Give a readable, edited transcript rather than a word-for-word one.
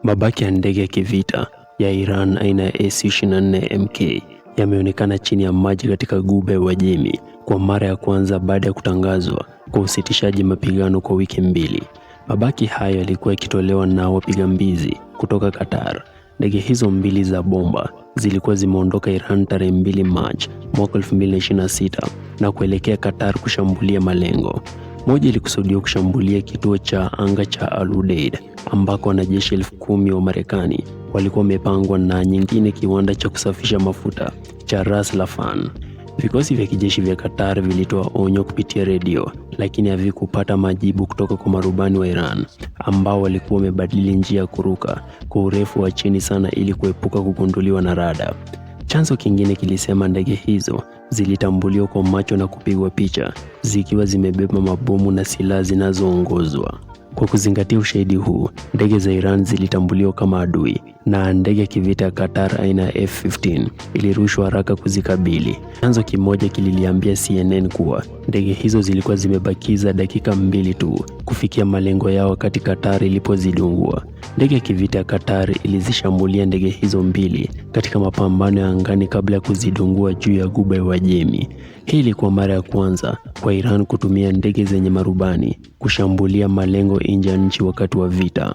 Mabaki ya ndege ya kivita ya Iran aina ya S-24 yameonekana chini ya maji katika Ghuba ya Uajemi kwa mara ya kwanza baada ya kutangazwa kwa usitishaji mapigano kwa wiki mbili. Mabaki hayo yalikuwa yakitolewa na wapiga mbizi kutoka Qatar. Ndege hizo mbili za bomba zilikuwa zimeondoka Iran tarehe 2 Machi mwaka 2026 na kuelekea Qatar kushambulia malengo. Moja ilikusudiwa kushambulia kituo cha anga cha Al Udeid ambako wanajeshi 10,000 wa Marekani walikuwa wamepangwa, na nyingine kiwanda cha kusafisha mafuta cha Ras Laffan. Vikosi vya kijeshi vya Qatar vilitoa onyo kupitia redio, lakini havikupata majibu kutoka kwa marubani wa Iran ambao walikuwa wamebadili njia ya kuruka kwa urefu wa chini sana ili kuepuka kugunduliwa na rada. Chanzo kingine kilisema ndege hizo zilitambuliwa kwa macho na kupigwa picha zikiwa zimebeba mabomu na silaha zinazoongozwa. Kwa kuzingatia ushahidi huu, ndege za Iran zilitambuliwa kama adui na ndege ya kivita ya Qatar aina ya F-15 ilirushwa haraka kuzikabili. Chanzo kimoja kililiambia CNN kuwa ndege hizo zilikuwa zimebakiza dakika 2 tu kufikia malengo yao wakati Qatar ilipozidungua. Ndege ya kivita ya Qatar ilizishambulia ndege hizo mbili katika mapambano ya angani kabla ya kuzidungua juu ya Ghuba ya Uajemi. Hii ilikuwa mara ya kwanza kwa Iran kutumia ndege zenye marubani kushambulia malengo nje ya nchi wakati wa vita.